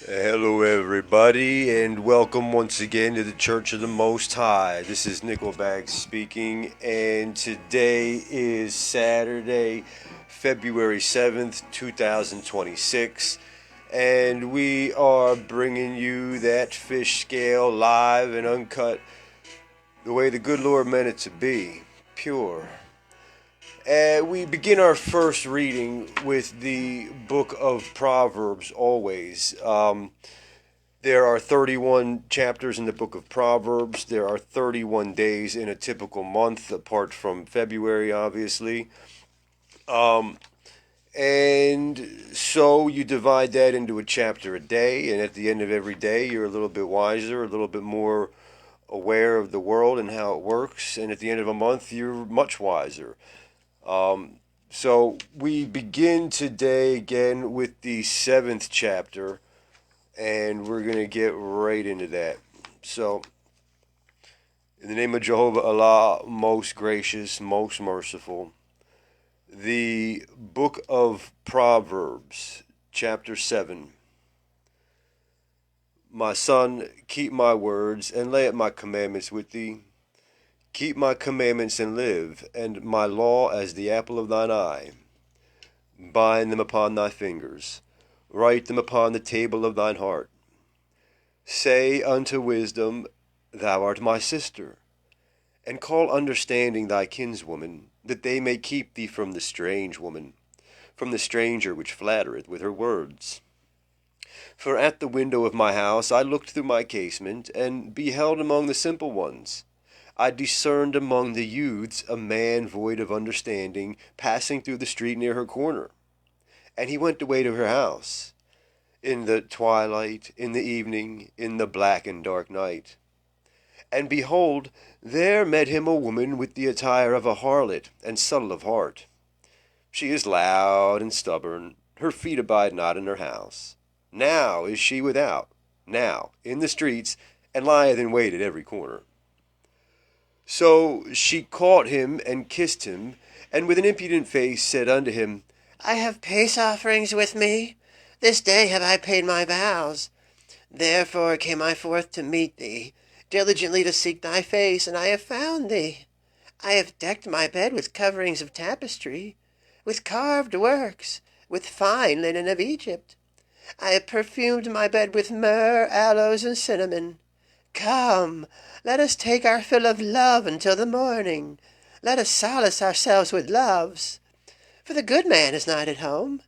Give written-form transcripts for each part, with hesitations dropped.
Hello, everybody, and welcome once again to the Church of the Most High. This is Nickelback speaking, and today is Saturday, February 7th, 2026, and we are bringing you that fish scale live and uncut the way the good Lord meant it to be, pure. We begin our first reading with the book of Proverbs always. There are 31 chapters in the book of Proverbs. There are 31 days in a typical month, apart from February, obviously. And so you divide that into a chapter a day, and at the end of every day, you're a little bit wiser, a little bit more aware of the world and how it works. And at the end of a month, you're much wiser. So we begin today again with the seventh chapter, and we're going to get right into that. So, in the name of Jehovah Allah, most gracious, most merciful, the book of Proverbs, chapter 7. My son, keep my words and lay up my commandments with thee. Keep my commandments and live, and my law as the apple of thine eye. Bind them upon thy fingers, write them upon the table of thine heart. Say unto wisdom, Thou art my sister, and call understanding thy kinswoman, that they may keep thee from the strange woman, from the stranger which flattereth with her words. For at the window of my house I looked through my casement, and beheld among the simple ones. I discerned among the youths a man void of understanding, passing through the street near her corner. And he went away to her house, in the twilight, in the evening, in the black and dark night. And behold, there met him a woman with the attire of a harlot, and subtle of heart. She is loud and stubborn, her feet abide not in her house. Now is she without, now in the streets, and lieth in wait at every corner. So she caught him and kissed him, and with an impudent face said unto him, I have peace offerings with me. This day have I paid my vows. Therefore came I forth to meet thee, diligently to seek thy face, and I have found thee. I have decked my bed with coverings of tapestry, with carved works, with fine linen of Egypt. I have perfumed my bed with myrrh, aloes, and cinnamon. Come, let us take our fill of love until the morning. Let us solace ourselves with loves. For the good man is not at home.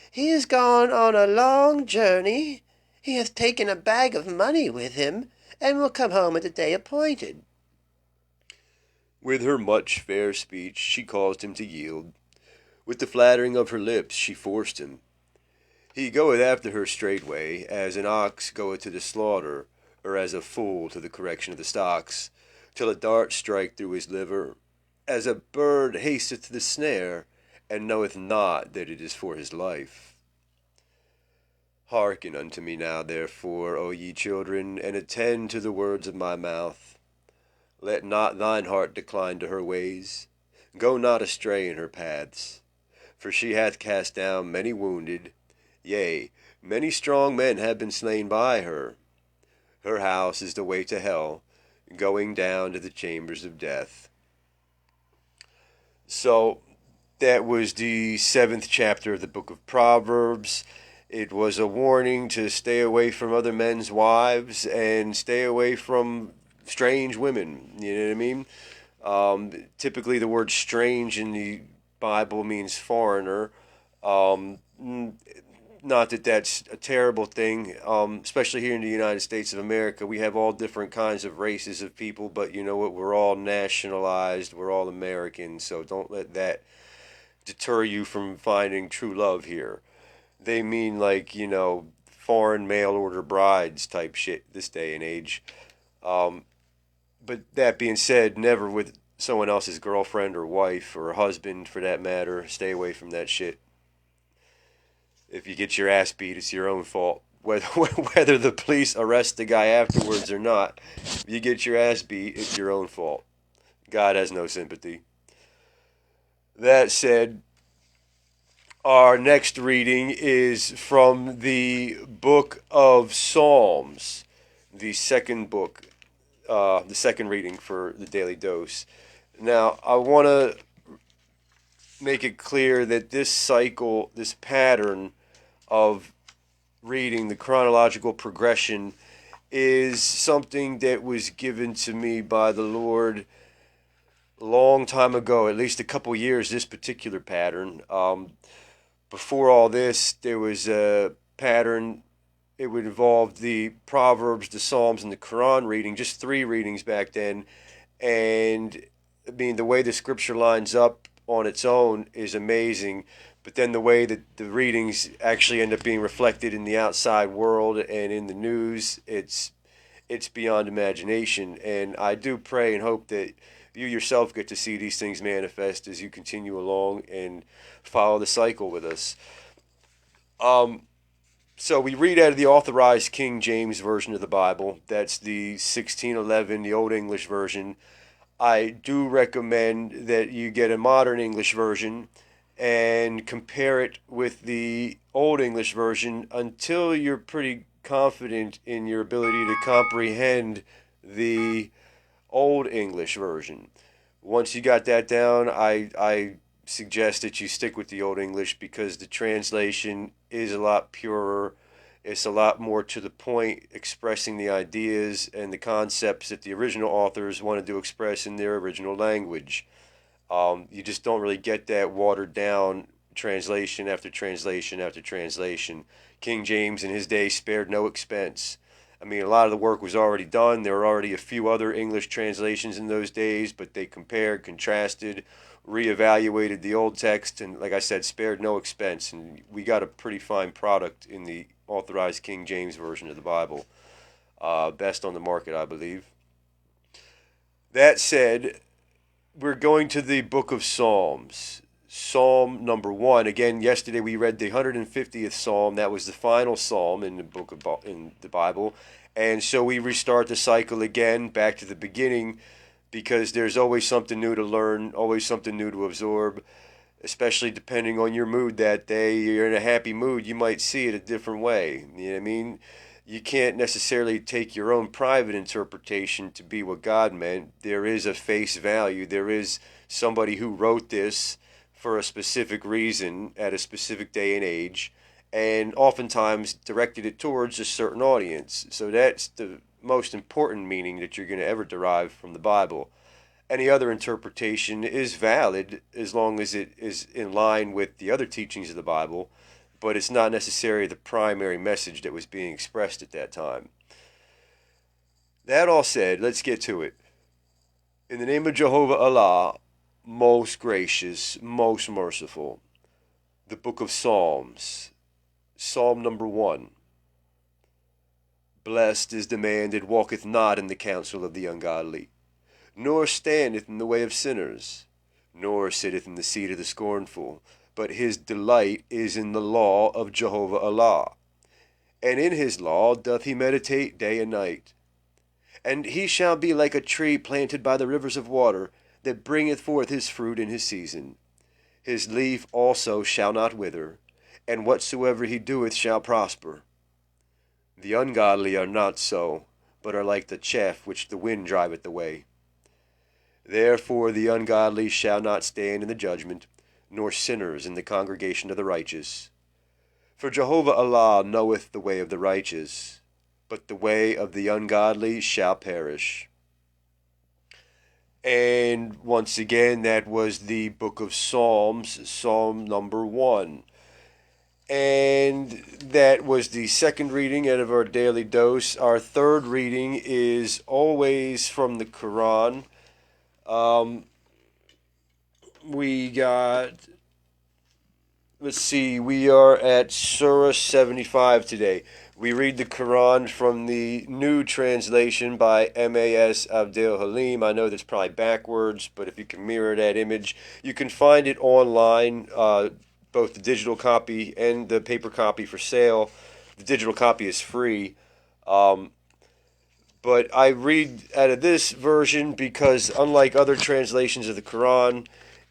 He is gone on a long journey. He hath taken a bag of money with him, and will come home at the day appointed. With her much fair speech she caused him to yield. With the flattering of her lips she forced him. He goeth after her straightway, as an ox goeth to the slaughter, or as a fool to the correction of the stocks, till a dart strike through his liver, as a bird hasteth to the snare, and knoweth not that it is for his life. Hearken unto me now, therefore, O ye children, and attend to the words of my mouth. Let not thine heart decline to her ways. Go not astray in her paths. For she hath cast down many wounded, yea, many strong men have been slain by her. Her house is the way to hell, going down to the chambers of death. So, that was the seventh chapter of the book of Proverbs. It was a warning to stay away from other men's wives and stay away from strange women. You know what I mean? Typically, the word strange in the Bible means foreigner. Not that that's a terrible thing, especially here in the United States of America. We have all different kinds of races of people, but you know what? We're all nationalized. We're all Americans, so don't let that deter you from finding true love here. They mean like, foreign mail order brides type shit this day and age. But that being said, never with someone else's girlfriend or wife or husband for that matter. Stay away from that shit. If you get your ass beat, it's your own fault. Whether the police arrest the guy afterwards or not, if you get your ass beat, it's your own fault. God has no sympathy. That said, Our next reading is from the book of Psalms, the second book, the second reading for the daily dose. Now, I want to make it clear that this cycle, this pattern of reading, the chronological progression, is something that was given to me by the Lord a long time ago, at least a couple years, this particular pattern. Before all this, there was a pattern. It would involve the Proverbs, the Psalms, and the Quran reading, just three readings back then. And I mean, the way the scripture lines up on its own is amazing. But then the way that the readings actually end up being reflected in the outside world and in the news, it's beyond imagination. And I do pray and hope that you yourself get to see these things manifest as you continue along and follow the cycle with us. So we read out of the Authorized King James Version of the Bible. That's the 1611, the Old English Version. I do recommend that you get a modern English version and compare it with the Old English Version until you're pretty confident in your ability to comprehend the Old English Version. Once you got that down, I suggest that you stick with the Old English because the translation is a lot purer. It's a lot more to the point, expressing the ideas and the concepts that the original authors wanted to express in their original language. You just don't really get that watered down translation after translation after translation. King James in his day spared no expense. I mean, a lot of the work was already done. There were already a few other English translations in those days, but they compared, contrasted, reevaluated the old text, and like I said, spared no expense. And we got a pretty fine product in the Authorized King James Version of the Bible. Best on the market, I believe. That said, we're going to the book of Psalms. Psalm number 1. Again, yesterday we read the 150th Psalm. That was the final Psalm in the book of in the Bible. And so we restart the cycle again, back to the beginning, because there's always something new to learn, always something new to absorb, especially depending on your mood that day. You're in a happy mood, you might see it a different way. You know what I mean? You can't necessarily take your own private interpretation to be what God meant. There is a face value. There is somebody who wrote this for a specific reason at a specific day and age, and oftentimes directed it towards a certain audience. So that's the most important meaning that you're going to ever derive from the Bible. Any other interpretation is valid as long as it is in line with the other teachings of the Bible, but it's not necessarily the primary message that was being expressed at that time. That all said, let's get to it. In the name of Jehovah Allah, most gracious, most merciful. The book of Psalms, Psalm number 1. Blessed is the man that walketh not in the counsel of the ungodly, nor standeth in the way of sinners, nor sitteth in the seat of the scornful, but his delight is in the law of Jehovah Allah, and in his law doth he meditate day and night. And he shall be like a tree planted by the rivers of water, that bringeth forth his fruit in his season. His leaf also shall not wither, and whatsoever he doeth shall prosper. The ungodly are not so, but are like the chaff which the wind driveth away. Therefore the ungodly shall not stand in the judgment, nor sinners in the congregation of the righteous. For Jehovah Allah knoweth the way of the righteous, but the way of the ungodly shall perish. And once again, that was the book of Psalms, Psalm number 1. And that was the second reading out of our daily dose. Our third reading is always from the Quran. We got, let's see, we are at Surah 75 today. We read the Quran from the new translation by M.A.S. Abdel Halim. I know that's probably backwards, but if you can mirror that image, you can find it online, both the digital copy and the paper copy for sale. The digital copy is free. But I read out of this version because, unlike other translations of the Quran,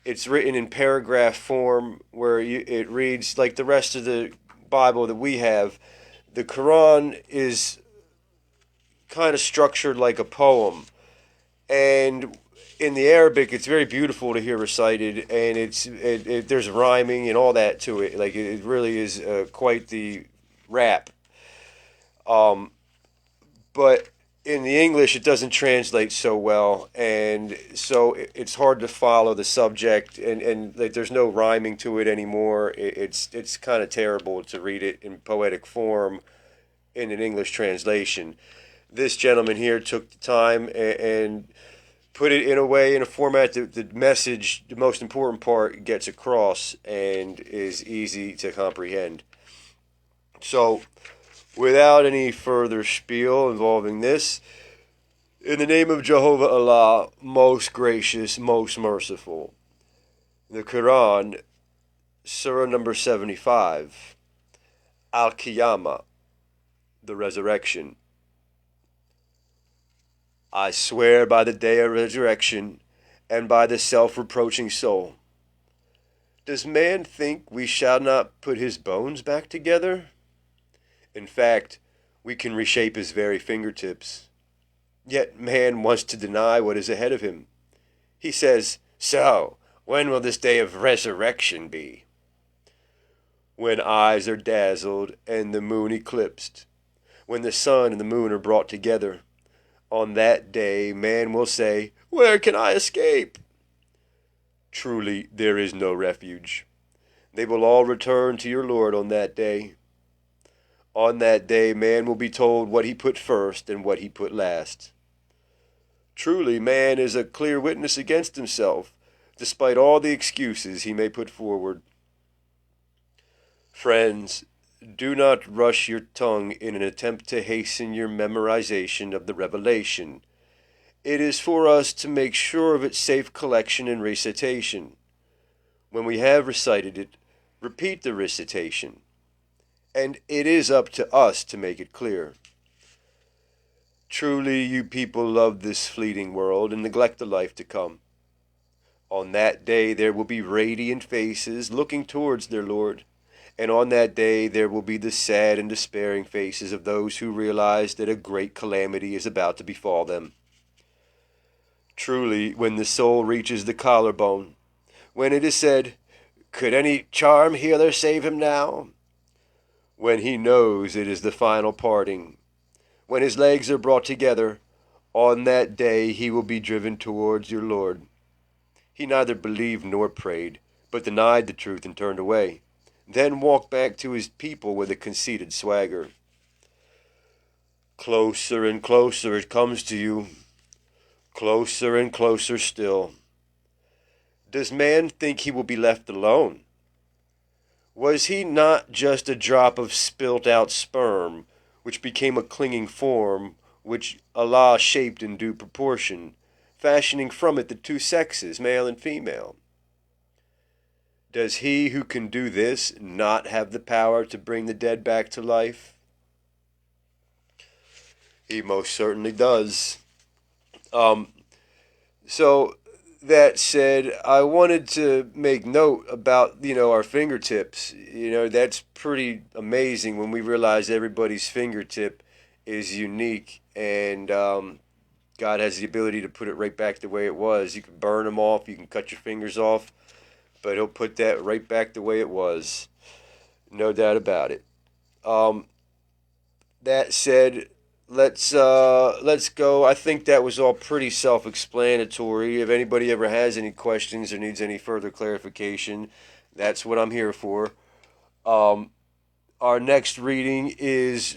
it's written in paragraph form where it reads like the rest of the Bible that we have. The Quran is kind of structured like a poem, and in the Arabic, it's very beautiful to hear recited, and there's rhyming and all that to it. Like it really is quite the rap. Um, but in the English, it doesn't translate so well, and so it's hard to follow the subject, and like, there's no rhyming to it anymore. It's kind of terrible to read it in poetic form in an English translation. This gentleman here took the time and put it in a way, in a format that the message, the most important part, gets across and is easy to comprehend. So, without any further spiel involving this, in the name of Jehovah Allah, most gracious, most merciful, the Quran, Surah number 75, Al-Qiyamah, the resurrection. I swear by the day of resurrection and by the self-reproaching soul. Does man think we shall not put his bones back together? In fact, we can reshape his very fingertips. Yet man wants to deny what is ahead of him. He says, "So, when will this day of resurrection be?" When eyes are dazzled and the moon eclipsed, when the sun and the moon are brought together, on that day man will say, "Where can I escape?" Truly, there is no refuge. They will all return to your Lord on that day. On that day man will be told what he put first and what he put last. Truly, man is a clear witness against himself, despite all the excuses he may put forward. Friends, do not rush your tongue in an attempt to hasten your memorization of the revelation. It is for us to make sure of its safe collection and recitation. When we have recited it, repeat the recitation, and it is up to us to make it clear. Truly, you people love this fleeting world and neglect the life to come. On that day there will be radiant faces looking towards their Lord. And on that day there will be the sad and despairing faces of those who realize that a great calamity is about to befall them. Truly, when the soul reaches the collarbone, when it is said, "Could any charm healer save him now?" When he knows it is the final parting, when his legs are brought together, on that day he will be driven towards your Lord. He neither believed nor prayed, but denied the truth and turned away, then walked back to his people with a conceited swagger. Closer and closer it comes to you, closer and closer still. Does man think he will be left alone? Was he not just a drop of spilt-out sperm, which became a clinging form, which Allah shaped in due proportion, fashioning from it the two sexes, male and female? Does he who can do this not have the power to bring the dead back to life? He most certainly does. So that said, I wanted to make note about, our fingertips. That's pretty amazing when we realize everybody's fingertip is unique, and God has the ability to put it right back the way it was. You can burn them off, you can cut your fingers off, but he'll put that right back the way it was. No doubt about it. That said, let's go. I think that was all pretty self-explanatory. If anybody ever has any questions or needs any further clarification, that's what I'm here for. Our next reading is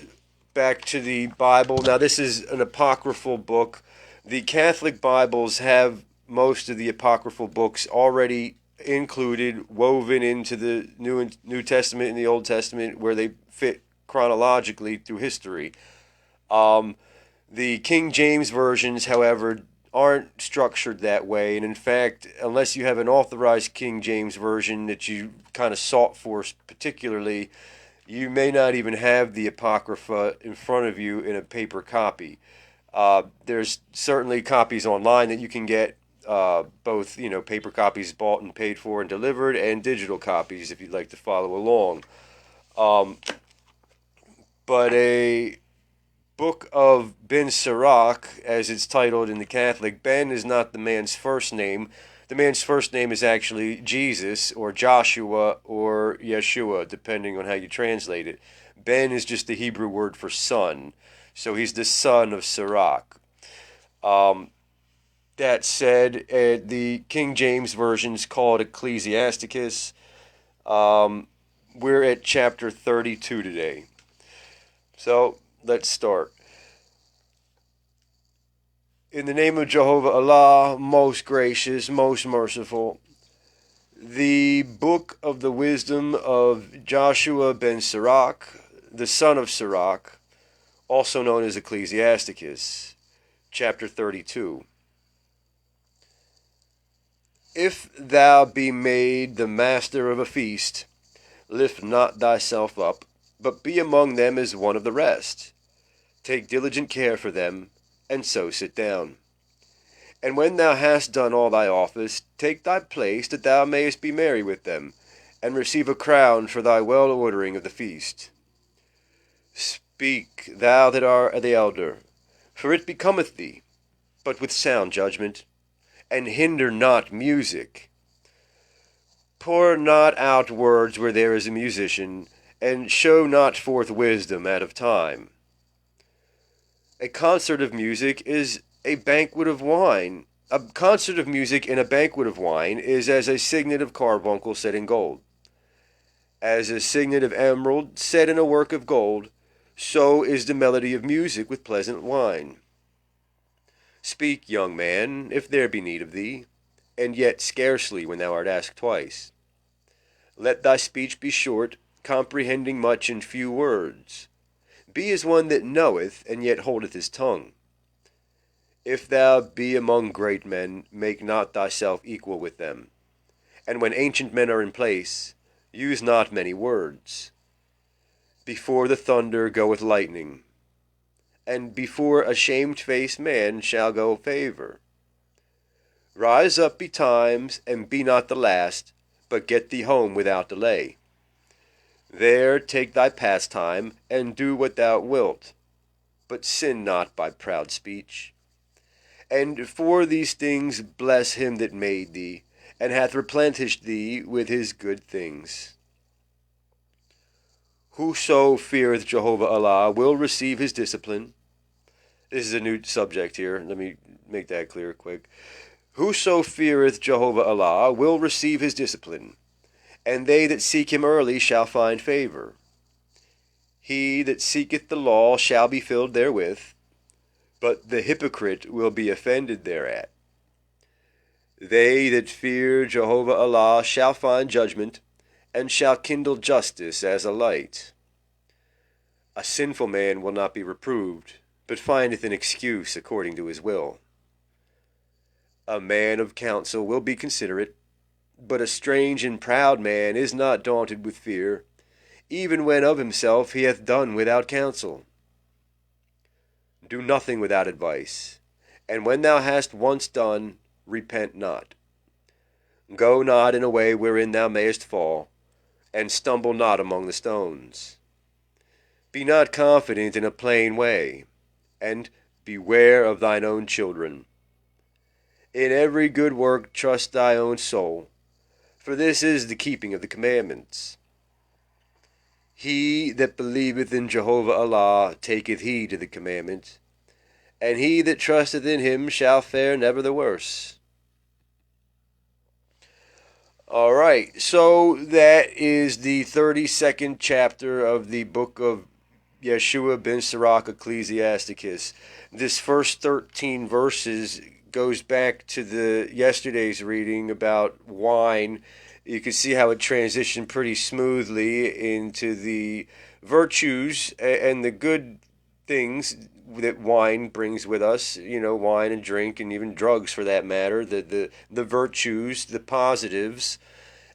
back to the Bible. Now, this is an apocryphal book. The Catholic Bibles have most of the apocryphal books already included, woven into the New Testament and the Old Testament, where they fit chronologically through history. The King James versions, however, aren't structured that way, and in fact, unless you have an authorized King James version that you kind of sought for particularly, you may not even have the Apocrypha in front of you in a paper copy. There's certainly copies online that you can get, both, paper copies bought and paid for and delivered, and digital copies if you'd like to follow along. But a book of Ben Sirach, as it's titled in the Catholic, Ben is not the man's first name. The man's first name is actually Jesus or Joshua or Yeshua, depending on how you translate it. Ben is just the Hebrew word for son. So he's the son of Sirach. That said, the King James version's called Ecclesiasticus. We're at chapter 32 today. So let's start. In the name of Jehovah Allah, most gracious, most merciful, the book of the wisdom of Joshua ben Sirach, the son of Sirach, also known as Ecclesiasticus, chapter 32. If thou be made the master of a feast, lift not thyself up, but be among them as one of the rest. Take diligent care for them, and so sit down. And when thou hast done all thy office, take thy place, that thou mayest be merry with them, and receive a crown for thy well ordering of the feast. Speak, thou that art the elder, for it becometh thee, but with sound judgment, and hinder not music. Pour not out words where there is a musician, and show not forth wisdom out of time. A concert of music is a banquet of wine. A concert of music in a banquet of wine is as a signet of carbuncle set in gold. As a signet of emerald set in a work of gold, so is the melody of music with pleasant wine. Speak, young man, if there be need of thee, and yet scarcely when thou art asked twice. Let thy speech be short, comprehending much in few words. Be as one that knoweth, and yet holdeth his tongue. If thou be among great men, make not thyself equal with them. And when ancient men are in place, use not many words. Before the thunder goeth lightning, and before a shamefaced man shall go favor. Rise up betimes, and be not the last, but get thee home without delay. There take thy pastime, and do what thou wilt, but sin not by proud speech. And for these things bless him that made thee, and hath replenished thee with his good things. Whoso feareth Jehovah Allah will receive his discipline. This is a new subject here. Let me make that clear quick. Whoso feareth Jehovah Allah will receive his discipline, and they that seek him early shall find favor. He that seeketh the law shall be filled therewith, but the hypocrite will be offended thereat. They that fear Jehovah Allah shall find judgment, and shall kindle justice as a light. A sinful man will not be reproved, but findeth an excuse according to his will. A man of counsel will be considerate, but a strange and proud man is not daunted with fear, even when of himself he hath done without counsel. Do nothing without advice, and when thou hast once done, repent not. Go not in a way wherein thou mayest fall, and stumble not among the stones. Be not confident in a plain way, and beware of thine own children. In every good work trust thy own soul, for this is the keeping of the commandments. He that believeth in Jehovah Allah taketh heed to the commandment, and he that trusteth in him shall fare never the worse. All right, so that is the 32nd chapter of the book of Yeshua ben Sirach, Ecclesiasticus. This first 13 verses goes back to the yesterday's reading about wine. You can see how it transitioned pretty smoothly into the virtues and the good things that wine brings with us, wine and drink and even drugs for that matter, the virtues, the positives,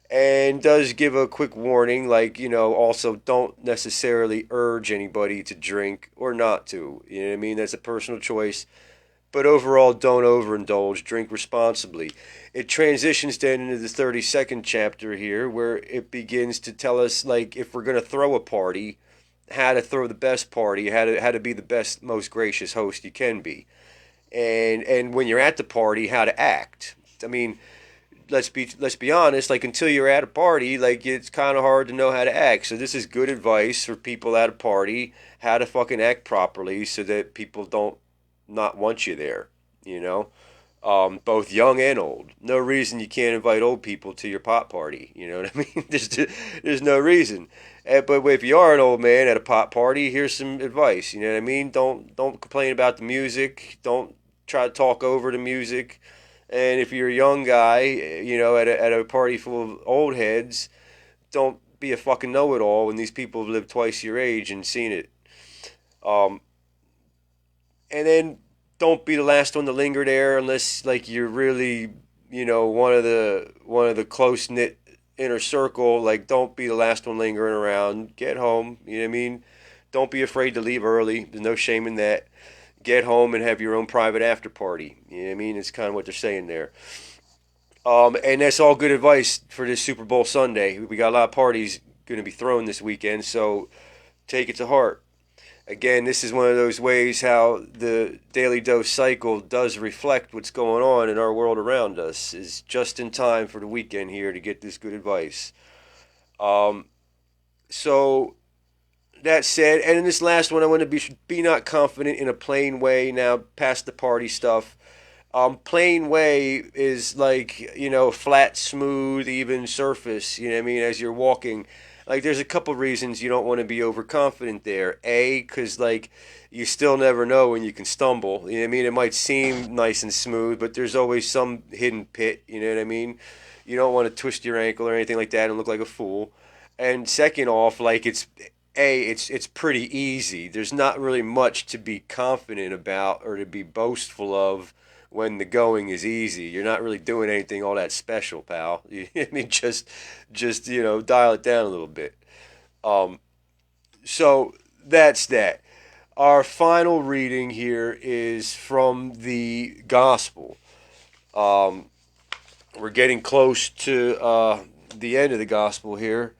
and does give a quick warning, like, also don't necessarily urge anybody to drink or not to. You know what I mean? That's a personal choice. But overall, don't overindulge. Drink responsibly. It transitions then into the 32nd chapter here, where it begins to tell us, like, if we're going to throw a party, how to throw the best party, how to be the best, most gracious host you can be, and when you're at the party, how to act. I mean, let's be honest. Like, until you're at a party, like, it's kind of hard to know how to act. So this is good advice for people at a party, how to fucking act properly, so that people don't not want you there. You know, both young and old. No reason you can't invite old people to your pot party. You know what I mean? There's no reason. But if you are an old man at a pot party, here's some advice. You know what I mean? Don't complain about the music. Don't try to talk over the music. And if you're a young guy, at a party full of old heads, don't be a fucking know-it-all when these people have lived twice your age and seen it. Um, and then don't be the last one to linger there unless, like, you're really, one of the close knit inner circle. Like, don't be the last one lingering around. Get home. You know what I mean? Don't be afraid to leave early. There's no shame in that. Get home and have your own private after party. You know what I mean? It's kind of what they're saying there. And that's all good advice for this Super Bowl Sunday. We got a lot of parties going to be thrown this weekend, so take it to heart. Again, this is one of those ways how the Daily Dose cycle does reflect what's going on in our world around us. Is just in time for the weekend here to get this good advice. So that said, and in this last one, I want to be not confident in a plain way. Now, past the party stuff. Plain way is like, flat, smooth, even surface. You know what I mean? As you're walking, like, there's a couple reasons you don't want to be overconfident there. A, because, like, you still never know when you can stumble. You know what I mean? It might seem nice and smooth, but there's always some hidden pit. You know what I mean? You don't want to twist your ankle or anything like that and look like a fool. And second off, like, it's pretty easy. There's not really much to be confident about or to be boastful of when the going is easy. You're not really doing anything all that special, pal. I mean, just dial it down a little bit. So that's that. Our final reading here is from the Gospel. We're getting close to the end of the Gospel here.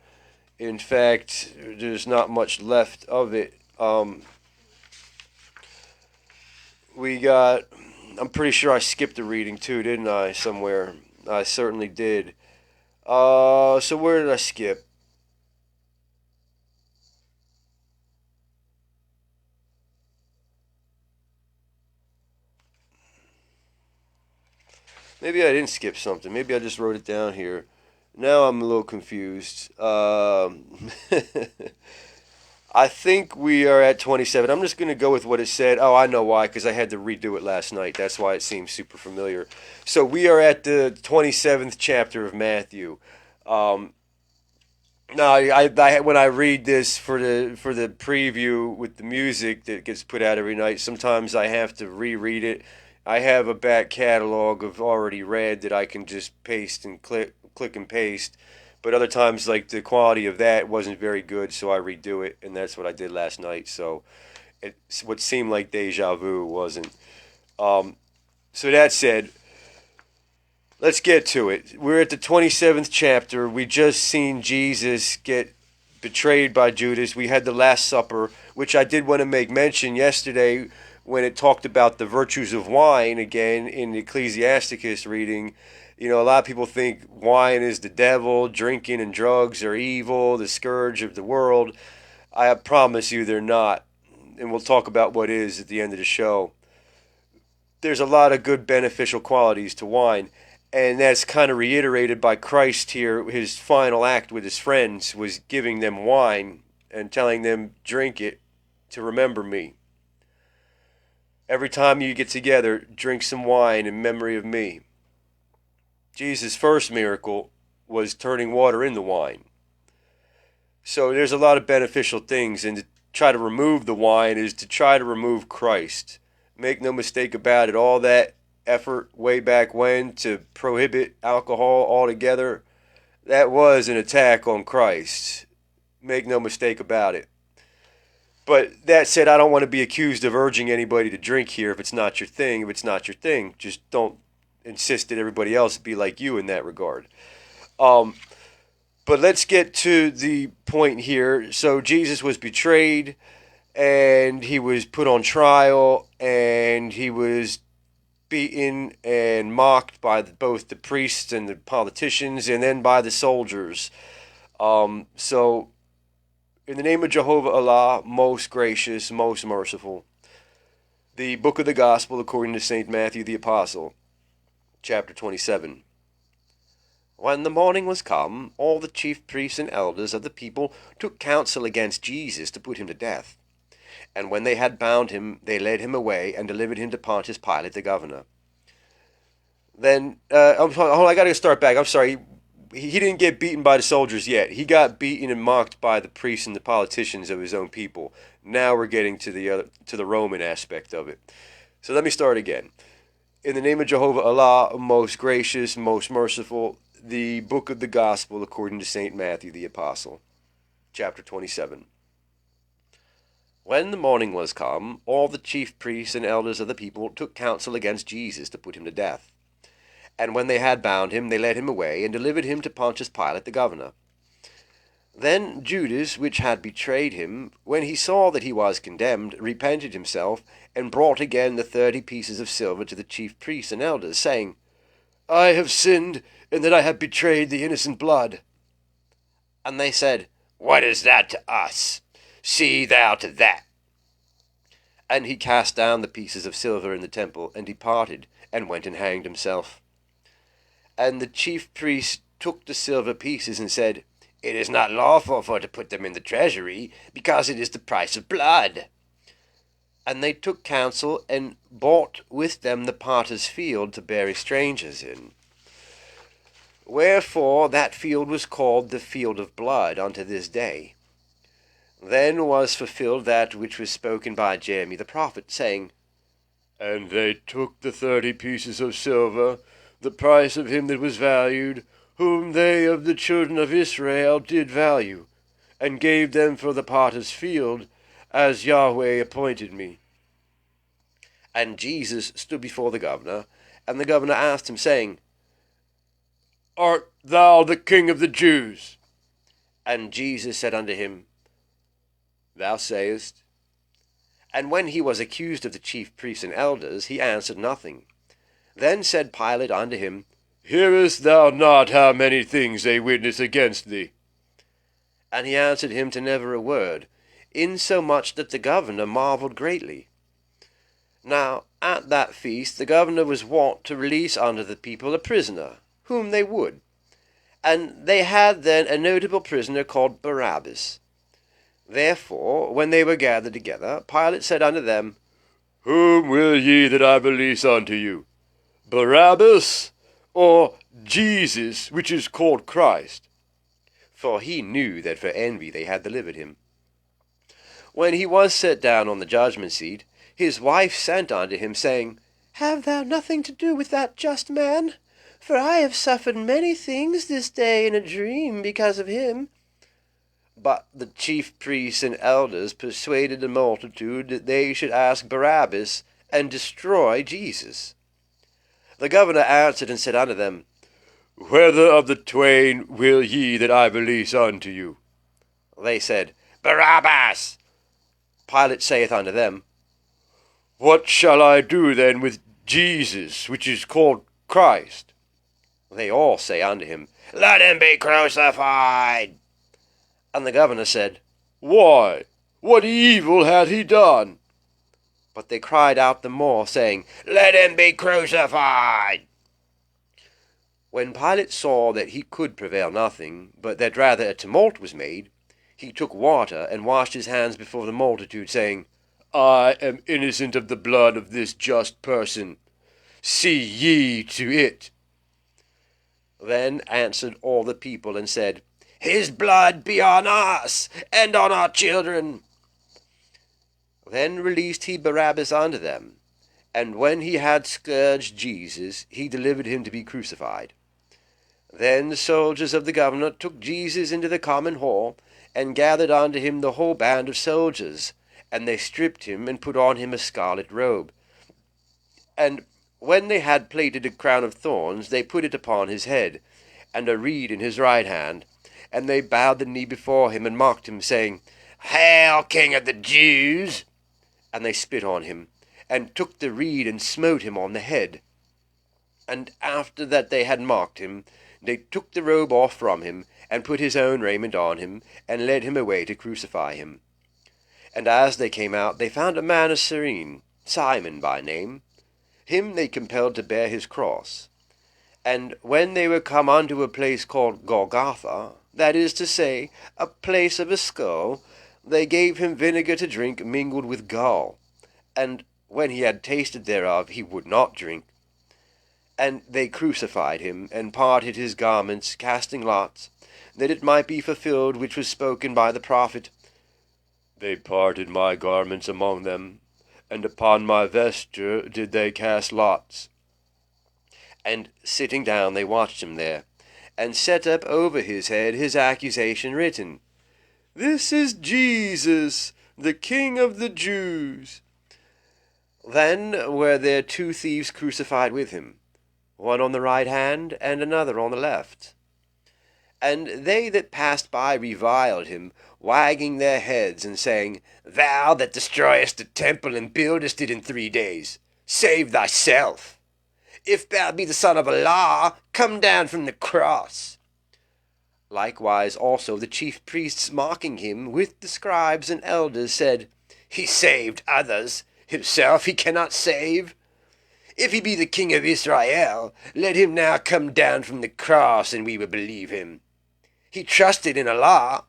In fact, there's not much left of it. I'm pretty sure I skipped a reading too, didn't I, somewhere? I certainly did. So where did I skip? Maybe I didn't skip something. Maybe I just wrote it down here. Now I'm a little confused. I think we are at 27. I'm just going to go with what it said. Oh, I know why, because I had to redo it last night. That's why it seems super familiar. So we are at the 27th chapter of Matthew. Now, when I read this for the preview with the music that gets put out every night, sometimes I have to reread it. I have a back catalog of already read that I can just paste and click and paste. But other times, like, the quality of that wasn't very good, so I redo it, and that's what I did last night. So it's what seemed like deja vu wasn't. So that said, let's get to it. We're at the 27th chapter. We just seen Jesus get betrayed by Judas. We had the Last Supper, which I did want to make mention yesterday when it talked about the virtues of wine, again, in the Ecclesiasticus reading. A lot of people think wine is the devil, drinking and drugs are evil, the scourge of the world. I promise you they're not. And we'll talk about what is at the end of the show. There's a lot of good beneficial qualities to wine. And that's kind of reiterated by Christ here. His final act with his friends was giving them wine and telling them, drink it to remember me. Every time you get together, drink some wine in memory of me. Jesus' first miracle was turning water into wine. So there's a lot of beneficial things, and to try to remove the wine is to try to remove Christ. Make no mistake about it, all that effort way back when to prohibit alcohol altogether, that was an attack on Christ. Make no mistake about it. But that said, I don't want to be accused of urging anybody to drink here if it's not your thing. If it's not your thing, just don't insist that everybody else be like you in that regard. But let's get to the point here. So Jesus was betrayed, and he was put on trial, and he was beaten and mocked by both the priests and the politicians, and then by the soldiers. So, in the name of Jehovah Allah, most gracious, most merciful, the book of the Gospel according to St. Matthew the Apostle, chapter 27. When the morning was come, all the chief priests and elders of the people took counsel against Jesus to put him to death. And when they had bound him, they led him away and delivered him to Pontius Pilate the governor. Then, I got to start back. I'm sorry. He didn't get beaten by the soldiers yet. He got beaten and mocked by the priests and the politicians of his own people. Now we're getting to the Roman aspect of it. So let me start again. In the name of Jehovah Allah, most gracious, most merciful, the book of the Gospel according to St. Matthew the Apostle, chapter 27. When the morning was come, all the chief priests and elders of the people took counsel against Jesus to put him to death. And when they had bound him, they led him away, and delivered him to Pontius Pilate the governor. Then Judas, which had betrayed him, when he saw that he was condemned, repented himself, and brought again the 30 pieces of silver to the chief priests and elders, saying, I have sinned, in that I have betrayed the innocent blood. And they said, What is that to us? See thou to that. And he cast down the pieces of silver in the temple, and departed, and went and hanged himself. And the chief priests took the silver pieces, and said, It is not lawful for to put them in the treasury, because it is the price of blood. And they took counsel, and bought with them the potter's field to bury strangers in. Wherefore that field was called the field of blood unto this day. Then was fulfilled that which was spoken by Jeremy the prophet, saying, And they took the 30 pieces of silver, the price of him that was valued, whom they of the children of Israel did value, and gave them for the potter's field, as Yahweh appointed me. And Jesus stood before the governor, and the governor asked him, saying, Art thou the King of the Jews? And Jesus said unto him, Thou sayest. And when he was accused of the chief priests and elders, he answered nothing. Then said Pilate unto him, Hearest thou not how many things they witness against thee? And he answered him to never a word, insomuch that the governor marveled greatly. Now at that feast the governor was wont to release unto the people a prisoner, whom they would. And they had then a notable prisoner called Barabbas. Therefore, when they were gathered together, Pilate said unto them, Whom will ye that I release unto you? Barabbas, or Jesus, which is called Christ? For he knew that for envy they had delivered him. When he was set down on the judgment seat, his wife sent unto him, saying, Have thou nothing to do with that just man? For I have suffered many things this day in a dream because of him. But the chief priests and elders persuaded the multitude that they should ask Barabbas, and destroy Jesus. The governor answered and said unto them, Whether of the twain will ye that I release unto you? They said, Barabbas. Pilate saith unto them, What shall I do then with Jesus, which is called Christ? They all say unto him, Let him be crucified. And the governor said, Why? What evil had he done? But they cried out the more, saying, Let him be crucified. When Pilate saw that he could prevail nothing, but that rather a tumult was made, he took water and washed his hands before the multitude, saying, I am innocent of the blood of this just person. See ye to it. Then answered all the people, and said, His blood be on us, and on our children. Then released he Barabbas unto them, and when he had scourged Jesus, he delivered him to be crucified. Then the soldiers of the governor took Jesus into the common hall, and gathered unto him the whole band of soldiers, And they stripped him, and put on him a scarlet robe. And when they had plaited a crown of thorns, they put it upon his head, and a reed in his right hand. And they bowed the knee before him, and mocked him, saying, Hail, King of the Jews! And they spit on him, and took the reed, and smote him on the head. And after that they had mocked him, they took the robe off from him, and put his own raiment on him, and led him away to crucify him. And as they came out, they found a man of Cyrene, Simon by name. Him they compelled to bear his cross. And when they were come unto a place called Golgotha, that is to say, a place of a skull, they gave him vinegar to drink mingled with gall. And when he had tasted thereof, he would not drink. And they crucified him, and parted his garments, casting lots, that it might be fulfilled which was spoken by the prophet, They parted my garments among them, and upon my vesture did they cast lots. And sitting down they watched him there, and set up over his head his accusation written, This is Jesus, the King of the Jews. Then were there 2 thieves crucified with him, one on the right hand, and another on the left. And they that passed by reviled him, wagging their heads, and saying, Thou that destroyest the temple, and buildest it in 3 days, save thyself. If thou be the Son of Allah, come down from the cross. Likewise also the chief priests, mocking him, with the scribes and elders, said, He saved others, himself he cannot save. If he be the King of Israel, let him now come down from the cross, and we will believe him. He trusted in Allah.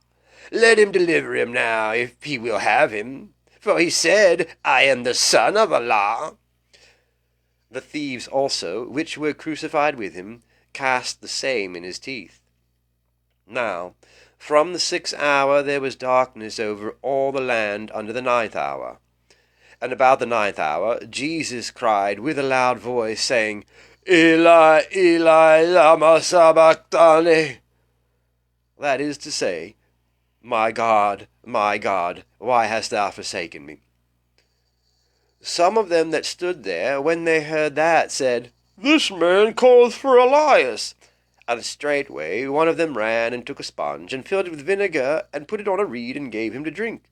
Let him deliver him now, if he will have him. For he said, I am the Son of Allah. The thieves also, which were crucified with him, cast the same in his teeth. Now, from the 6th hour there was darkness over all the land unto the 9th hour. And about the 9th hour Jesus cried with a loud voice, saying, Eli, Eli, lama sabachthani. That is to say, my God, why hast thou forsaken me? Some of them that stood there, when they heard that, said, This man calleth for Elias. And straightway one of them ran and took a sponge, and filled it with vinegar, and put it on a reed, and gave him to drink.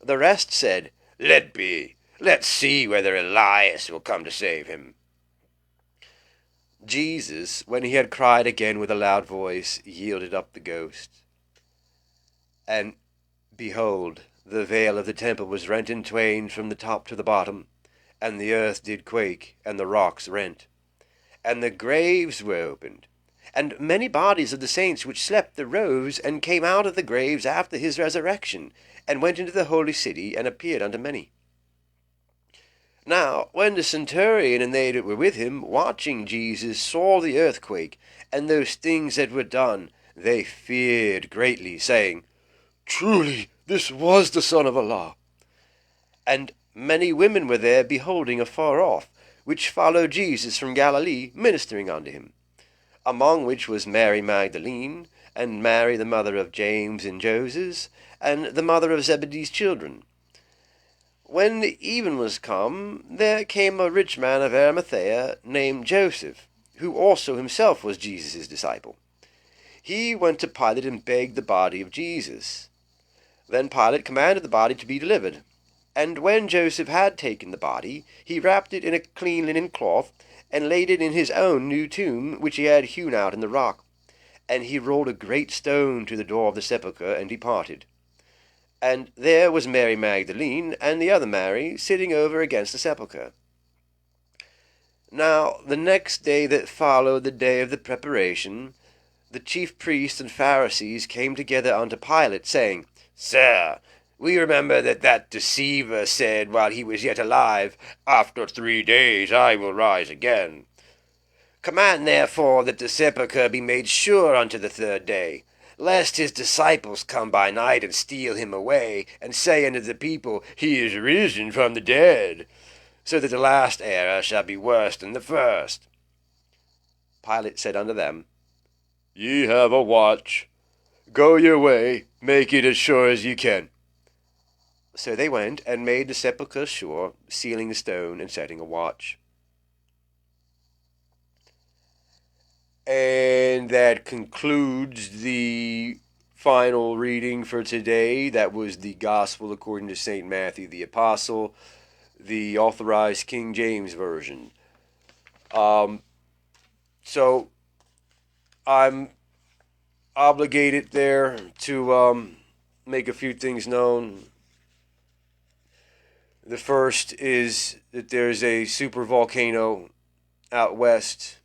The rest said, Let be. Let's see whether Elias will come to save him. Jesus, when he had cried again with a loud voice, yielded up the ghost. And behold, the veil of the temple was rent in twain from the top to the bottom, and the earth did quake, and the rocks rent. And the graves were opened, and many bodies of the saints which slept arose, and came out of the graves after his resurrection, and went into the holy city, and appeared unto many. Now when the centurion and they that were with him, watching Jesus, saw the earthquake, and those things that were done, they feared greatly, saying, Truly this was the Son of Allah. And many women were there beholding afar off, which followed Jesus from Galilee, ministering unto him, among which was Mary Magdalene, and Mary the mother of James and Joses, and the mother of Zebedee's children. When the even was come, there came a rich man of Arimathea, named Joseph, who also himself was Jesus' disciple. He went to Pilate and begged the body of Jesus. Then Pilate commanded the body to be delivered. And when Joseph had taken the body, he wrapped it in a clean linen cloth, and laid it in his own new tomb, which he had hewn out in the rock. And he rolled a great stone to the door of the sepulchre, and departed. And there was Mary Magdalene, and the other Mary, sitting over against the sepulchre. Now the next day that followed the day of the preparation, the chief priests and Pharisees came together unto Pilate, saying, Sir, we remember that deceiver said while he was yet alive, After 3 days I will rise again. Command therefore that the sepulchre be made sure unto the 3rd day, lest his disciples come by night and steal him away, and say unto the people, He is risen from the dead, so that the last error shall be worse than the first. Pilate said unto them, Ye have a watch. Go your way, make it as sure as ye can. So they went and made the sepulchre sure, sealing the stone and setting a watch. And that concludes the final reading for today. That was the Gospel according to St. Matthew the Apostle, the authorized King James Version. So I'm obligated there to make a few things known. The first is that there's a super volcano out west.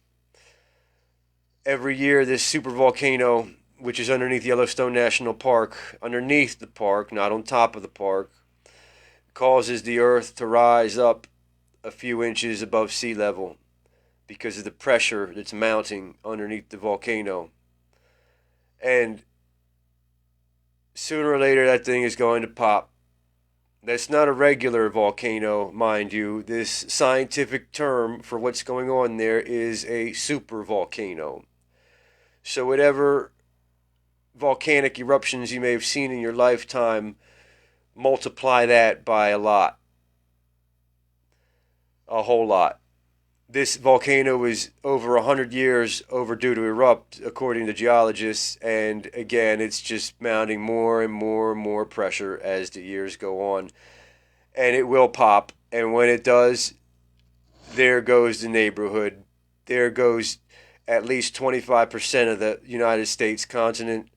Every year, this super volcano, which is underneath Yellowstone National Park, underneath the park, not on top of the park, causes the earth to rise up a few inches above sea level because of the pressure that's mounting underneath the volcano. And sooner or later, that thing is going to pop. That's not a regular volcano, mind you. This scientific term for what's going on there is a super volcano. So whatever volcanic eruptions you may have seen in your lifetime, multiply that by a lot. A whole lot. This volcano is over 100 years overdue to erupt, according to geologists, and again, it's just mounting more and more and more pressure as the years go on. And it will pop, and when it does, there goes the neighborhood. There goes at least 25% of the United States continent.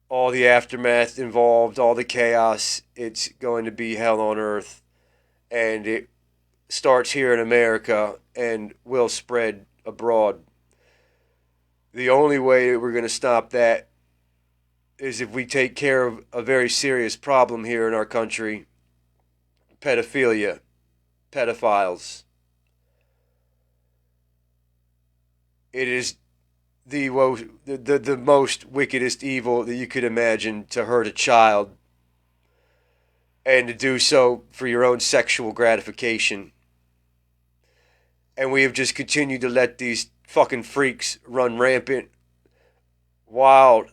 All the aftermath involved, all the chaos, it's going to be hell on earth. And it starts here in America and will spread abroad. The only way that we're going to stop that is if we take care of a very serious problem here in our country: pedophilia, pedophiles. It is the most wickedest evil that you could imagine, to hurt a child and to do so for your own sexual gratification. And we have just continued to let these fucking freaks run rampant. While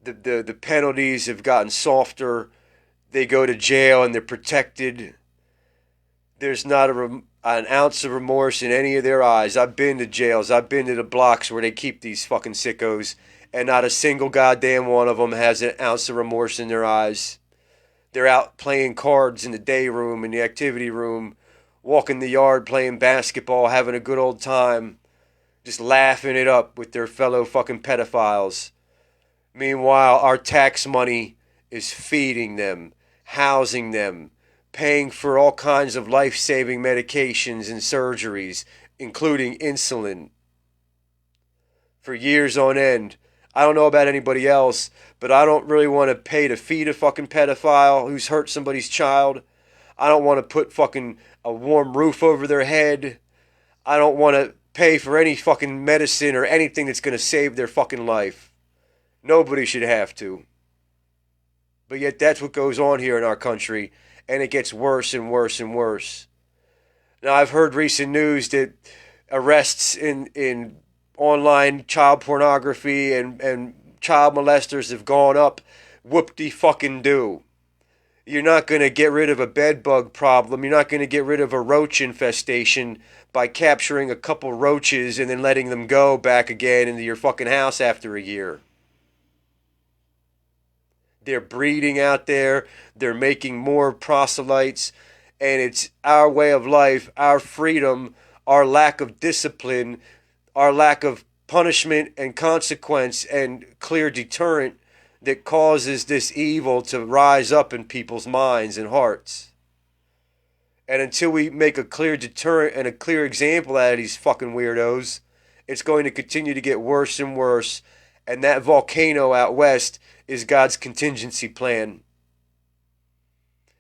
the penalties have gotten softer, they go to jail and they're protected. There's not an ounce of remorse in any of their eyes. I've been to jails. I've been to the blocks where they keep these fucking sickos, and not a single goddamn one of them has an ounce of remorse in their eyes. They're out playing cards in the day room, in the activity room, walking the yard, playing basketball, having a good old time, just laughing it up with their fellow fucking pedophiles. Meanwhile, our tax money is feeding them, housing them, paying for all kinds of life-saving medications and surgeries, including insulin, for years on end. I don't know about anybody else, but I don't really want to pay to feed a fucking pedophile who's hurt somebody's child. I don't want to put fucking a warm roof over their head. I don't want to pay for any fucking medicine or anything that's going to save their fucking life. Nobody should have to. But yet that's what goes on here in our country, and it gets worse and worse and worse. Now, I've heard recent news that arrests in online child pornography and child molesters have gone up. Whoop-de-fucking-do. You're not going to get rid of a bed bug problem. You're not going to get rid of a roach infestation by capturing a couple roaches and then letting them go back again into your fucking house after a year. They're breeding out there. They're making more proselytes. And it's our way of life, our freedom, our lack of discipline, our lack of punishment and consequence and clear deterrent that causes this evil to rise up in people's minds and hearts. And until we make a clear deterrent and a clear example out of these fucking weirdos, it's going to continue to get worse and worse. And that volcano out west is God's contingency plan.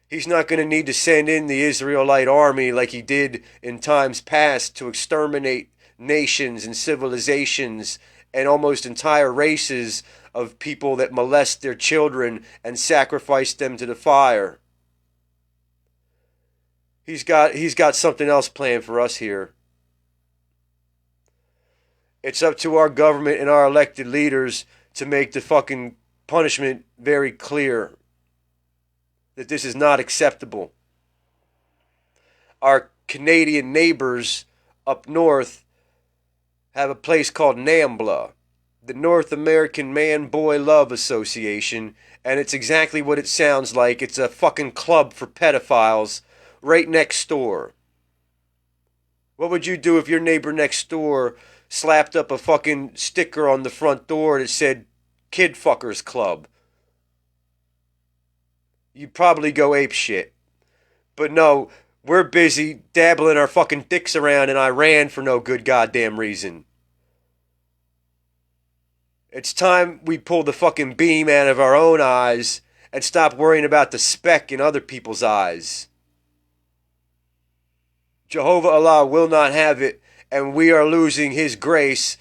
He's not going to need to send in the Israelite army like he did in times past to exterminate nations and civilizations and almost entire races of people that molest their children and sacrifice them to the fire. He's got something else planned for us here. It's up to our government and our elected leaders to make the fucking punishment very clear. that this is not acceptable. Our Canadian neighbors up north have a place called NAMBLA, the North American Man-Boy Love Association, and it's exactly what it sounds like. It's a fucking club for pedophiles right next door. What would you do if your neighbor next door slapped up a fucking sticker on the front door that said Kid Fuckers Club? You'd probably go ape shit. But no, we're busy dabbling our fucking dicks around in Iran for no good goddamn reason. It's time we pull the fucking beam out of our own eyes and stop worrying about the speck in other people's eyes. Jehovah Allah will not have it, and we are losing His grace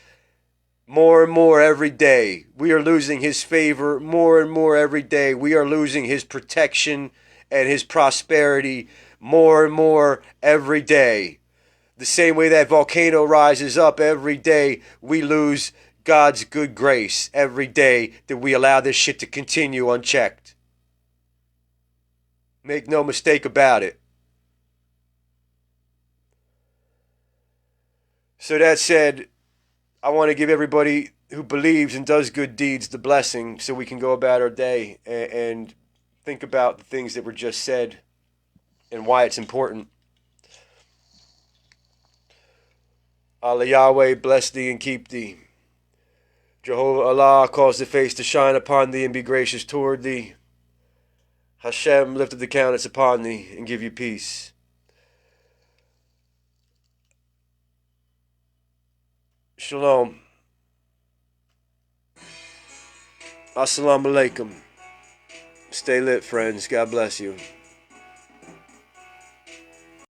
more and more every day. We are losing His favor more and more every day. We are losing His protection and His prosperity more and more every day. The same way that volcano rises up every day, we lose God's good grace every day that we allow this shit to continue unchecked. Make no mistake about it. So that said, I want to give everybody who believes and does good deeds the blessing so we can go about our day and think about the things that were just said and why it's important. Allah Yahweh bless thee and keep thee. Jehovah Allah cause the face to shine upon thee and be gracious toward thee. Hashem lift up the countenance upon thee and give you peace. Shalom. Assalamu alaikum. Stay lit, friends. God bless you.